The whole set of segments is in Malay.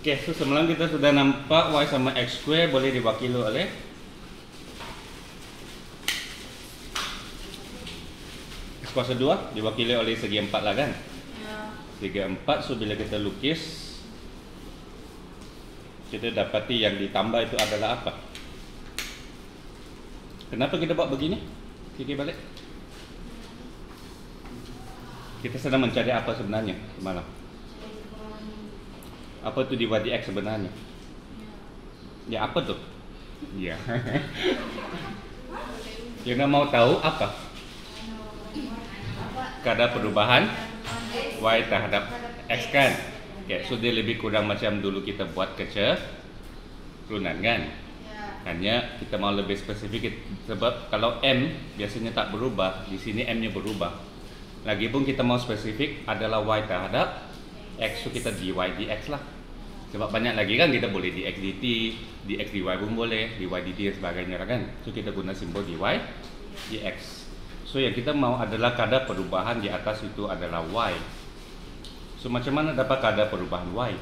Oke, so semalam kita sudah nampak y sama x square boleh diwakili oleh x kuasa 2 diwakili oleh segi 4 lah kan? Ya. Segi 4, so bila kita lukis kita dapati yang ditambah itu adalah apa? Kenapa kita buat begini? Fikir balik. Kita sedang mencari apa sebenarnya semalam? Apa tu dibuat di x sebenarnya? Ya apa tu? Ya. Kita mau tahu apa? Kadar perubahan y terhadap x kan? Okay, so dia lebih kurang macam dulu kita buat keturunan kan? Hanya kita mau lebih spesifik sebab kalau m biasanya tak berubah, di sini m-nya berubah. Lagipun kita mau spesifik adalah y terhadap x, so kita dy dx lah. Sebab banyak lagi kan kita boleh dx dt, dx dy pun boleh, dy dt dan sebagainya lah kan. So kita guna simbol dy dx. So yang kita mau adalah kadar perubahan di atas itu adalah y. So macam mana dapat kadar perubahan y?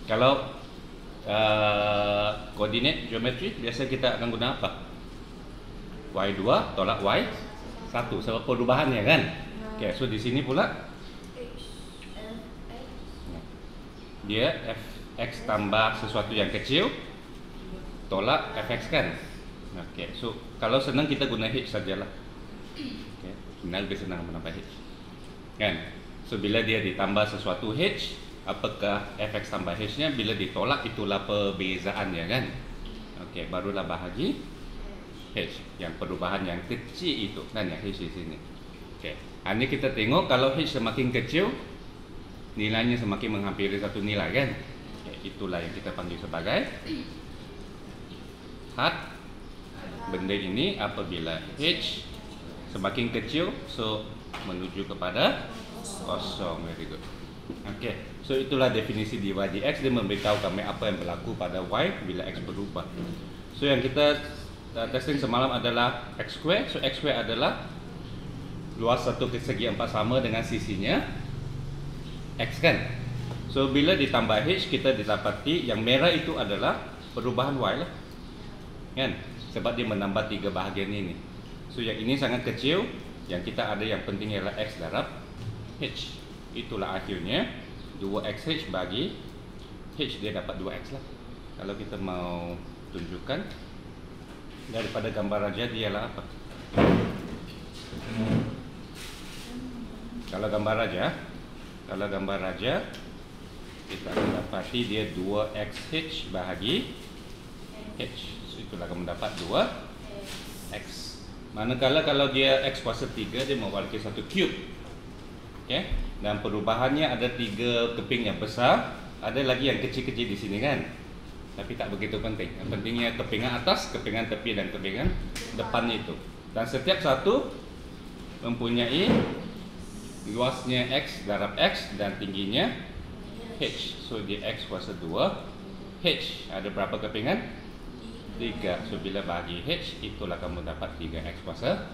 Kalau koordinat geometri biasa kita akan guna apa? Y2 tolak Y1 sebab perubahannya kan? Okay, so di sini pula dia fx tambah sesuatu yang kecil tolak fx kan? Okay, so kalau senang kita guna h sajalah. Okay, sebenarnya lebih senang menambah h kan? So bila dia ditambah sesuatu h, apakah fx tambah h nya? Bila ditolak itulah perbezaannya kan? Okay, barulah bahagi h yang perubahan yang kecil itu kan, yang h di sini. Okay, hanya kita tengok kalau h semakin kecil nilainya semakin menghampiri satu nilai kan? Okay, itulah yang kita panggil sebagai had benda ini. Apabila h semakin kecil, so menuju kepada kosong. Very good. Okay, so itulah definisi dy dx. Dia memberitahu kami apa yang berlaku pada y bila x berubah. So yang kita testing semalam adalah x square. So x square adalah luas satu segi 4 sama dengan sisinya x kan. So bila ditambah h, kita didapati yang merah itu adalah perubahan y lah kan, sebab dia menambah 3 bahagian ini. So yang ini sangat kecil, yang kita ada yang penting ialah x darab h. Itulah akhirnya 2xh bagi h, dia dapat 2x lah. Kalau kita mau tunjukkan daripada gambar raja, dia ialah apa? Kalau gambar raja kita akan dapati dia 2xh bahagi h. So itulah akan mendapat 2x. Manakala kalau dia x kuasa 3, dia memiliki satu cube. Okay? Dan perubahannya ada 3 keping yang besar, ada lagi yang kecil-kecil di sini kan. Tapi tak begitu penting. Yang pentingnya kepingan atas, kepingan tepi dan kepingan depan itu. Dan setiap satu mempunyai luasnya x darab x dan tingginya h. So di x kuasa 2, h ada berapa kepingan? 3. So bila bagi h, itulah kamu dapat 3x kuasa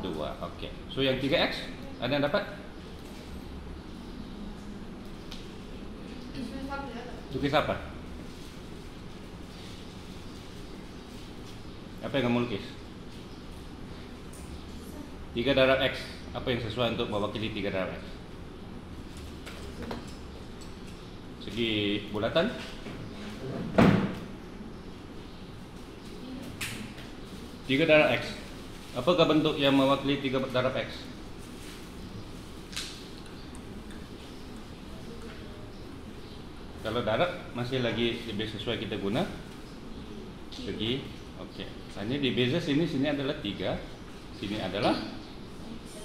2. Okey. So yang 3x ada yang dapat? Lukis apa? Apa yang kamu lukis? 3 darab x. Apa yang sesuai untuk mewakili 3 darab x? Segi bulatan? Tiga darab x. Apakah bentuk yang mewakili 3 darab x? Kalau darab masih lagi lebih sesuai kita guna segi. Okey. Hanya di beza sini adalah 3, sini adalah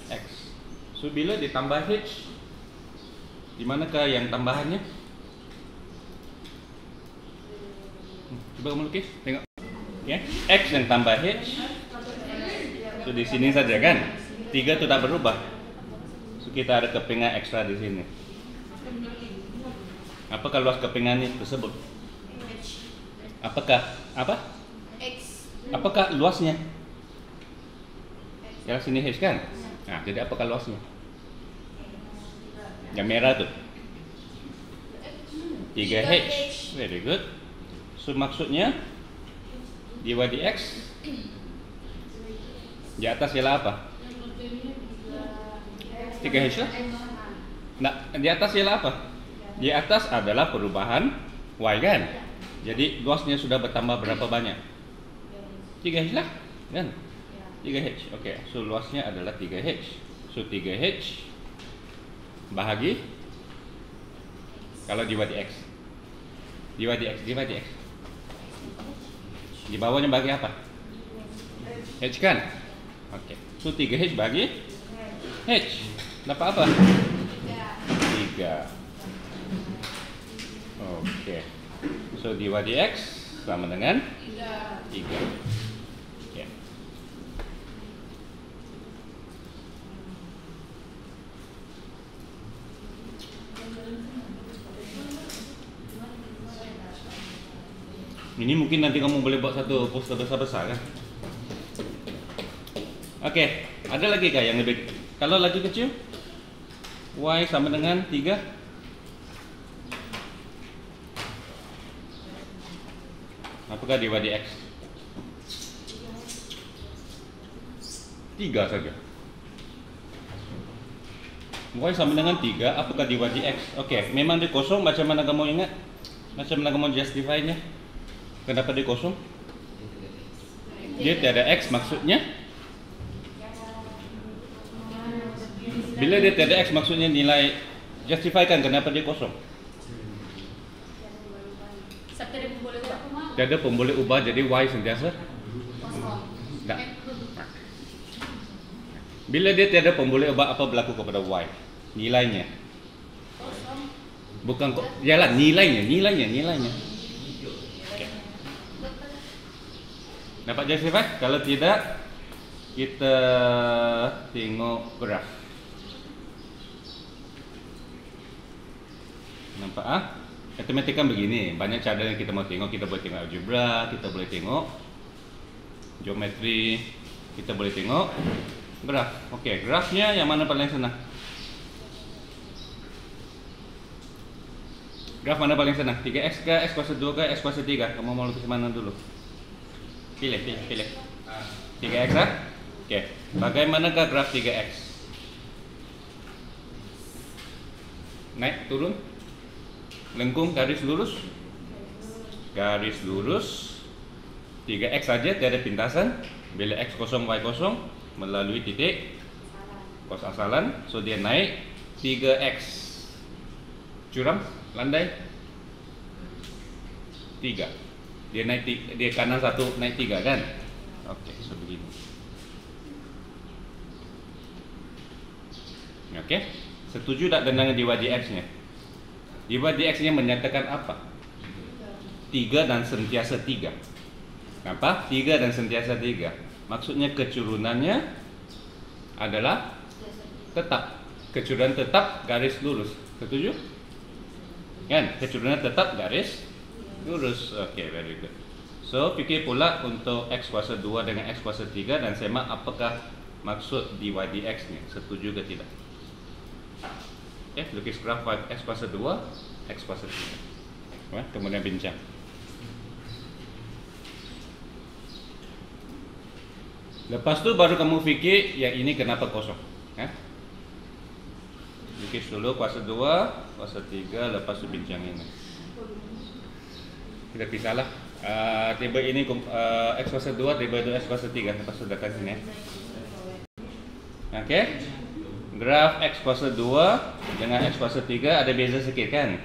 x. So bila ditambah h, di manakah yang tambahannya? Cuba kamu lukis, tengok. Ya, x yang tambah h. So di sini saja kan? 3 tu tak berubah. So kita ada kepingan ekstra di sini. Apakah luas kepingan ini tersebut? Apakah apa? X. Apakah luasnya? Ya sini h kan? Nah, jadi apakah luasnya? Yang merah tuh 3H. Very good. So maksudnya dy dx di atas ialah apa? 3H lah. Nah, di atas ialah apa? Di atas adalah perubahan y kan? Jadi luasnya sudah bertambah berapa banyak? 3H lah kan? 3H. Oke, so luasnya adalah 3H. So 3H bahagi kalau dy dx. Dy dx. Di bawahnya bagi apa? H kan? Oke. So 3H bagi H. Dapat apa? 3. Oke. So dy dx sama dengan 3. Oke. Ini mungkin nanti kamu boleh buat satu poster besar-besar kan? Oke, ada lagi kah yang lebih? Kalau lagi kecil, y sama dengan 3. Apakah dy dx? 3 saja. Y sama dengan 3, apakah dy dx? Oke, memang dia kosong, macam mana kamu ingat? Macam mana kamu justify-nya? Kenapa dia kosong? Dia tiada x, maksudnya bila dia tiada x maksudnya nilai, justify kan kenapa dia kosong? Tiada pun boleh ubah jadi y sentiasa tak. Bila dia tiada pun boleh ubah, apa berlaku kepada y? Nilainya bukan kok, yalah nilainya. Dapat justify? Kalau tidak, kita tengok graf. Nampak ah? Matematika begini, banyak cara yang kita mau tengok. Kita boleh tengok algebra, kita boleh tengok geometri, kita boleh tengok graf. Okey, grafnya yang mana paling senang? Graf mana paling senang? 3x ke x kuasa 2 ke x kuasa 3? Kamu mau lukis mana dulu? Pilih. 3x lah. Okey. Bagaimanakah graf 3x? Naik, turun? Lengkung, garis lurus? Garis lurus. 3x saja, tiada pintasan. Bila x kosong, y kosong, melalui titik kos asalan. So dia naik 3x. Curam, landai 3. Dia naik, dia kanan 1, naik 3 kan? Okey, so begini. Okey, setuju tak dengan dy dx-nya? Dy dx-nya menyatakan apa? 3 dan sentiasa 3. Apa? 3 dan sentiasa 3. Maksudnya kecurunannya adalah tetap. Kecurunan tetap garis lurus. Setuju? Kan? Kecurunan tetap garis lurus. Okey, very good. So, fikir pula untuk x kuasa 2 dengan x kuasa 3 dan semak apakah maksud dy dx ni. Setuju ke tidak? Okey, lukis graf x kuasa 2, x kuasa 3. Kemudian bincang. Lepas tu baru kamu fikir yang ini kenapa kosong. Lukis dulu kuasa 2, kuasa 3, lepas tu bincang ini. Kita pisahlah. Table ini x kuasa 2, table itu x kuasa 3. Lepas tu datang sini. Okey. Graf x kuasa 2 dengan x kuasa 3 ada beza sikit kan?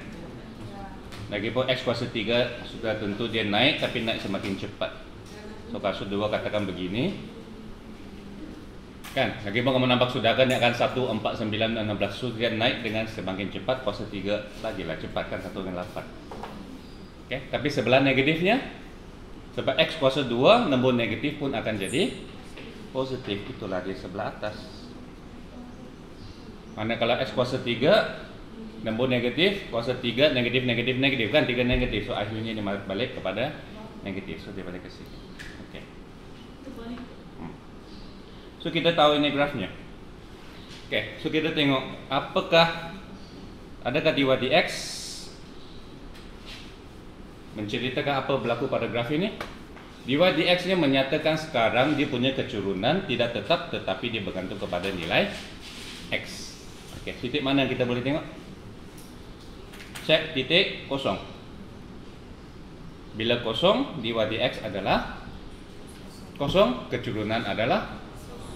Lagipun x kuasa 3 sudah tentu dia naik, tapi naik semakin cepat. So kuasa 2 katakan begini. Kan? Lagipun kamu nampak sudah kan dia akan 1, 4, 9, 16. So dia naik dengan semakin cepat. Kuasa 3 lagi lah cepat kan, 1 dengan 8. Okay. Tapi sebelah negatifnya, sebab x kuasa 2 nombor negatif pun akan jadi positif. Itulah di sebelah atas. Manakala x kuasa 3 nombor negatif, kuasa 3 negatif kan, 3 negatif. So akhirnya dia balik kepada negatif. So dia balik ke sini. Okey. So kita tahu ini grafnya. Okey, so kita tengok apakah Adakah dy dx menceritakan apa berlaku pada graf ini? Dy dx nya menyatakan sekarang dia punya keturunan tidak tetap, tetapi dia bergantung kepada nilai x. Okey, titik mana kita boleh tengok? Cek titik kosong. Bila kosong, dy dx adalah kosong, keturunan adalah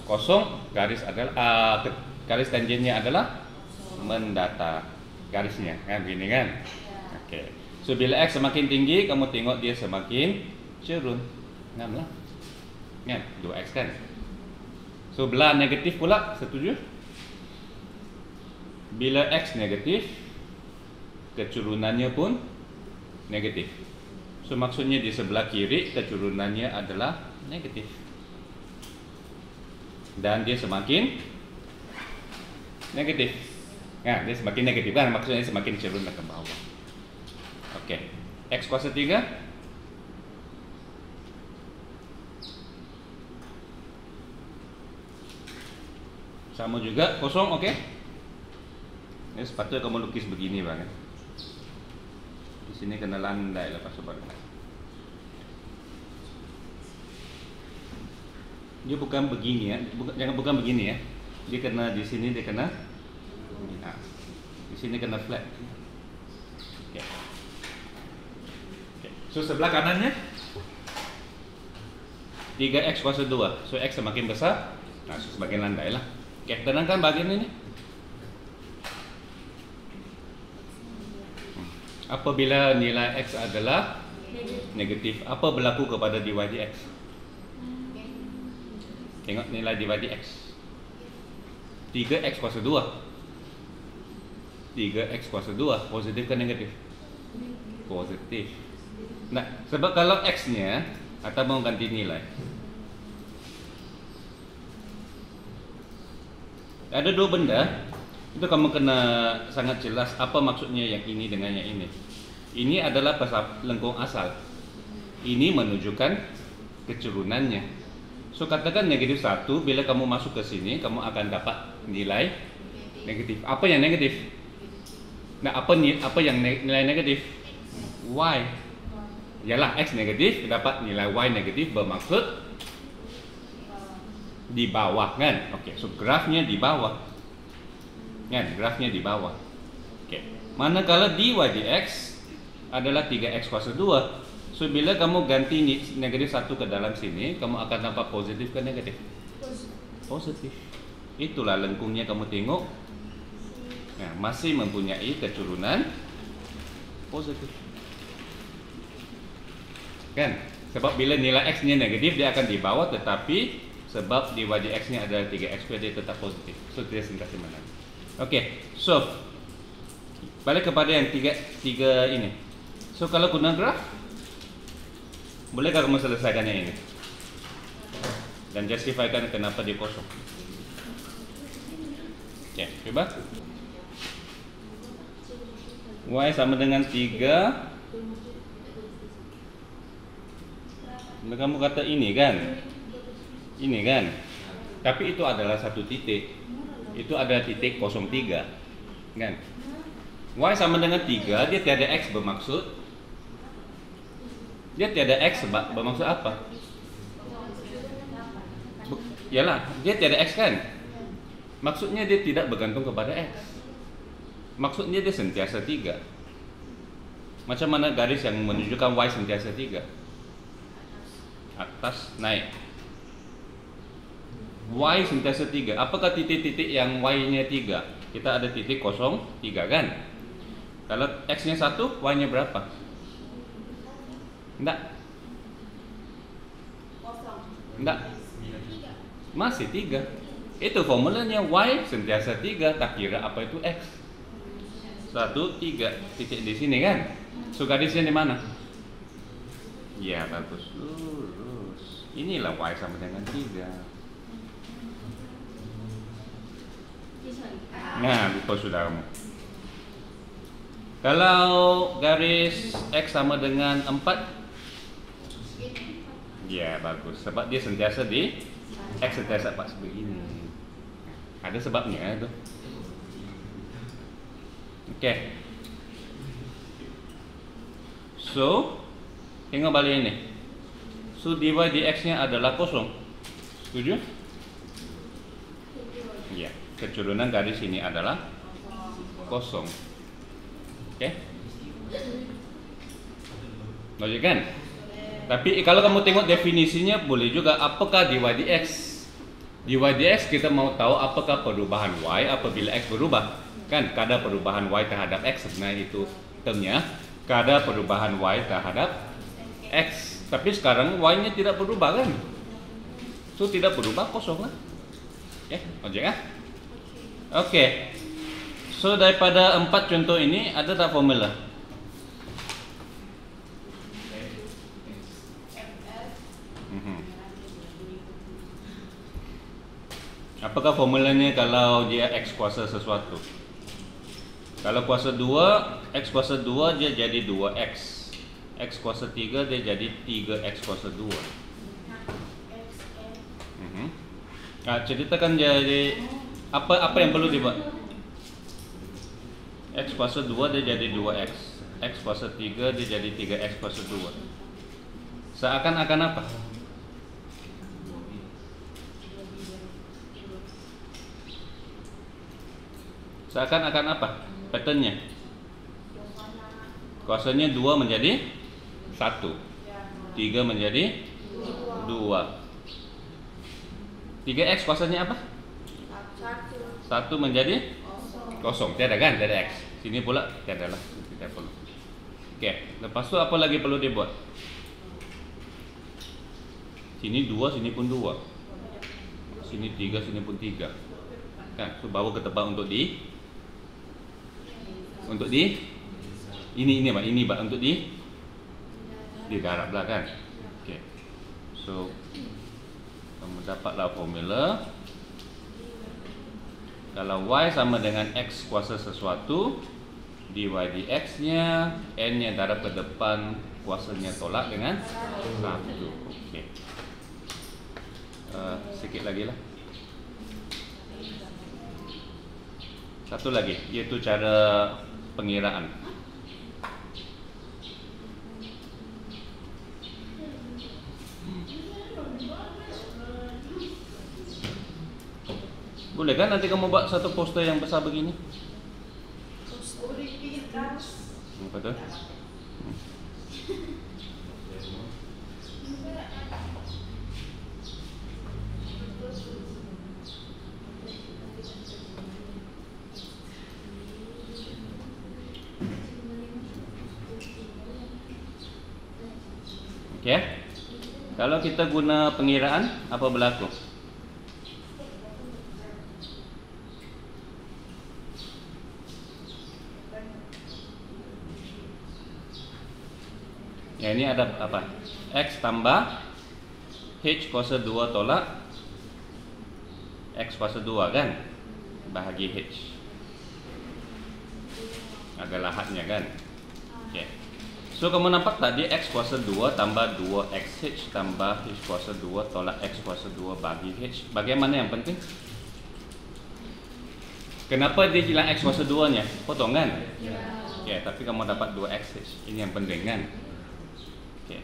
kosong, garis adalah garis tangennya adalah mendatar. Garisnya kan begini kan. Okey. So bila x semakin tinggi, kamu tengok dia semakin turun. Namlah. Kan 2x kan. So belah negatif pula, setuju? Bila x negatif, keturunannya pun negatif. So maksudnya di sebelah kiri keturunannya adalah negatif. Dan dia semakin negatif. Nah, dia semakin negatif kan, maksudnya semakin turun ke bawah. Okey. X kuasa 3 sama juga kosong, okey. Ini sepatutnya kamu lukis begini bang. Di sini kena landai lepas sobat. Dia bukan begini ya, bukan begini ya. Dia kena di sini, dia kena nah, di sini kena flat. Okay. Okay. So sebelah kanannya 3x kuasa 2. So x semakin besar, nah so semakin landai lah. Okay, tenangkan bagian ini. Apabila nilai x adalah negatif, apa berlaku kepada dy dx? Tengok nilai dy dx. 3x kuasa 2. 3x kuasa 2, positif ke negatif? Positif. Nah, sebab kalau x-nya atau mau ganti nilai, ada dua benda, itu kamu kena sangat jelas apa maksudnya yang ini dengan yang ini. Ini adalah lengkung asal. Ini menunjukkan keturunannya. So katakan negatif 1, bila kamu masuk ke sini, kamu akan dapat nilai negatif. Apa yang negatif? Nah, apa yang nilai negatif? Y. Yalah, x negatif dapat nilai y negatif, bermaksud di bawah kan? Okey, so grafnya di bawah. Kan, grafnya di bawah. Okey. Manakala dy dx adalah 3x kuasa 2. So bila kamu ganti negatif 1 ke dalam sini, kamu akan dapat positif ke negatif? Positif. Itulah lengkungnya kamu tengok. Nah, masih mempunyai keturunan positif. Kan? Sebab bila nilai x-nya negatif, dia akan di bawah, tetapi sebab dy dx-nya adalah 3x, dia tetap positif. So dia singkatnya mana? Okey, so balik kepada yang tiga ini. So kalau guna graf, bolehkah kamu selesaikan yang ini? Dan justifikan kenapa dia kosong. Okey, coba. Y sama dengan 3. Kamu kata ini kan? Ini kan? Tapi itu adalah satu titik. Itu ada titik 03. Kan? Y sama dengan 3, dia tiada x bermaksud. Dia tiada x bermaksud apa? Yalah, dia tiada x kan? Maksudnya dia tidak bergantung kepada x. Maksudnya dia sentiasa 3. Macam mana garis yang menunjukkan y sentiasa 3? Atas naik. Y sentiasa 3. Apakah titik-titik yang y-nya 3? Kita ada titik 0, 3 kan? Kalau x-nya 1, y-nya berapa? Enggak. Enggak. Masih 3. Itu formulanya y sentiasa 3, tak kira apa itu x. 1, 3, titik di sini kan? So garisnya di mana? Ya, bagus. Lurus. Inilah y sama dengan 3. Nah, lupa saudaramu. Kalau garis x sama dengan 4, ya bagus. Sebab dia sentiasa di x sentiasa 4 sebegini. Ada sebabnya itu. Oke. So, tengok balik ini. So, dy dx-nya adalah kosong. Setuju? Iya. Keturunan garis ini adalah kosong. Oke? Logik kan? Tapi kalau kamu tengok definisinya boleh juga apakah dy dx. Dy dx kita mau tahu apakah perubahan y apabila x berubah. Kan kadar perubahan y terhadap x sebenarnya itu termnya kadar perubahan y terhadap x. Tapi sekarang y-nya tidak berubah kan? So tidak berubah, kosong lah. Oke, logik kan? Oke. So daripada 4 contoh ini ada tak formula? Apakah formulanya kalau dia x kuasa sesuatu? Kalau kuasa 2, x kuasa 2 dia jadi 2x. X kuasa 3 dia jadi 3x kuasa 2. Nah, ceritakan jadi apa yang perlu dibuat? X kuasa 2 dia jadi 2x. X kuasa 3 dia jadi 3x kuasa 2. Seakan-akan apa? Seakan-akan apa? Patternnya? Kuasanya 2 menjadi 1, 3 menjadi 2. 3x kuasanya apa? 1 menjadi kosong. Tiada kan? Tiada x. Sini pula tiada lah. Tidak perlu. Oke. Lepas tu apa lagi perlu dibuat? Sini 2, sini pun 2. Sini 3, sini pun 3. Kan? So bawa ke tempat untuk di ini Pak, ini Pak untuk di darab lah kan. Oke. So kamu dapatlah formula. Kalau y sama dengan x kuasa sesuatu, dy dx nya n nya darab ke depan, kuasanya tolak dengan 1. Oke. Sikit lagi lah. Satu lagi, yaitu cara pengiraan. Boleh kan nanti kamu buat satu poster yang besar begini? Apa tu? Oke. Kalau kita guna pengiraan, apa berlaku? Ya, ini ada apa? X tambah H kuasa 2 tolak X kuasa 2 kan? Bahagi H. Ada lahatnya kan? Oke. So kamu nampak tadi X kuasa 2 tambah 2XH tambah H kuasa 2 tolak X kuasa 2 bagi H. Bagaimana yang penting? Kenapa dia hilang X kuasa 2 nya? Potongan? Ya, tapi kamu dapat 2XH. Ini yang penting kan? Oke.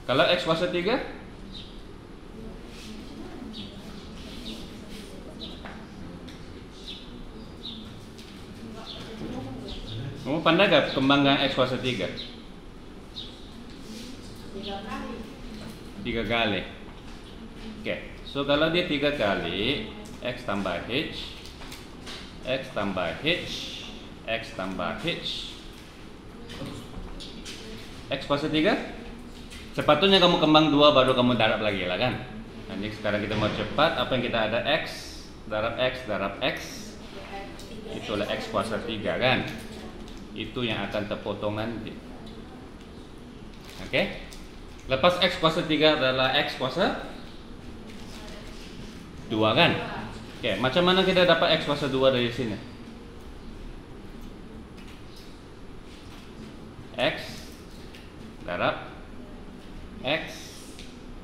Kalau X kuasa 3? Kamu pandai gak kembangkan X kuasa 3? 3 kali. Oke. So kalau dia 3 kali, X tambah H, X tambah H, X tambah H, X kuasa 3. Sepatutnya kamu kembang 2 baru kamu darab lagi lah kan. Jadi sekarang kita mau cepat. Apa yang kita ada? X darab X darab X, itulah X kuasa 3 kan. Itu yang akan terpotong nanti. Oke. Lepas X kuasa 3 adalah X kuasa 2 kan. Oke, macam mana kita dapat X kuasa 2 dari sini? X darab X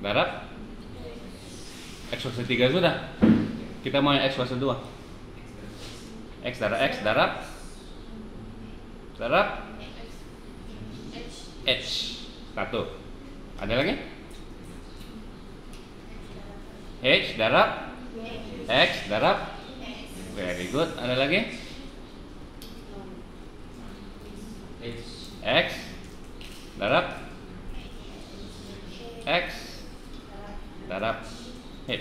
darab X kuasa 3 sudah. Kita mau yang X kuasa 2. X darab H. Satu. Ada lagi? H darab X darab. Very good. Ada lagi? X darab X darab H.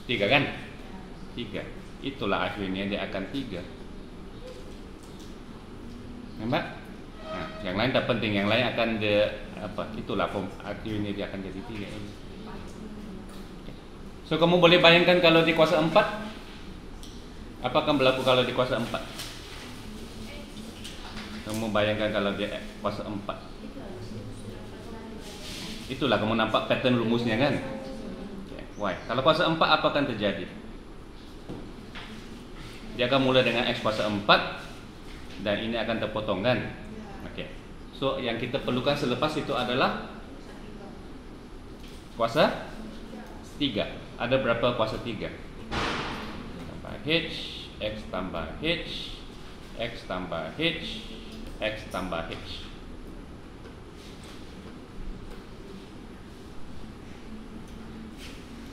3 kan? 3. Itulah akhirnya dia akan 3. Nampak? Nah, yang lain tak penting, yang lain akan itulah akhirnya dia akan jadi 3 ini. So kamu boleh bayangkan kalau di kuasa 4, apa akan berlaku kalau di kuasa 4? Kamu bayangkan kalau dia kuasa 4. Itulah kamu nampak pattern rumusnya kan? Y. Kalau kuasa 4 apa akan terjadi? Dia akan mulai dengan X kuasa 4 dan ini akan terpotong kan? Oke. So yang kita perlukan selepas itu adalah kuasa 3. Ada berapa kuasa 3? Tambah H, X tambah H, X tambah H, X tambah H.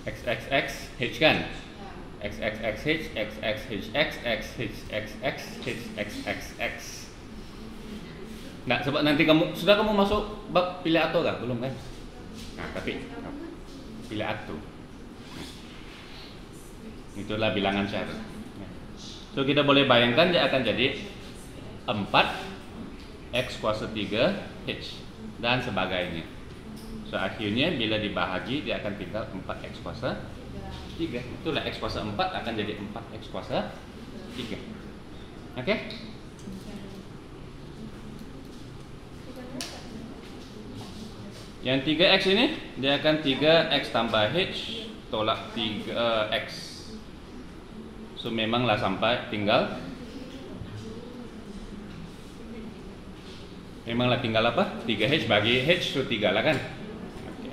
X, H kan? X, H, X, H, X, X, X, X, X, X. Nah, sebab nanti sudah kamu masuk bab pilih atau kah? Belum kan? Nah, tapi pilih atau. Itulah bilangan syarat. So kita boleh bayangkan dia akan jadi 4 X kuasa 3 H dan sebagainya. So akhirnya bila dibahagi dia akan tinggal 4X kuasa 3. Itulah X kuasa 4 akan jadi 4X kuasa 3. Oke? Yang 3X ini dia akan 3X tambah H tolak 3X. So memanglah sampai tinggal apa? 3H bagi H, so 3 lah kan? Okay.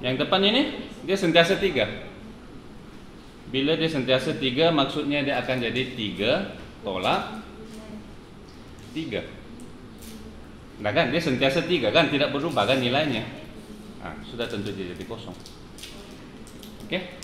Yang depan ini dia sentiasa 3. Bila dia sentiasa 3 maksudnya dia akan jadi 3 tolak 3. Nah kan dia sentiasa 3 kan, tidak berubah kan nilainya. Nah, sudah tentu dia jadi kosong. Oke?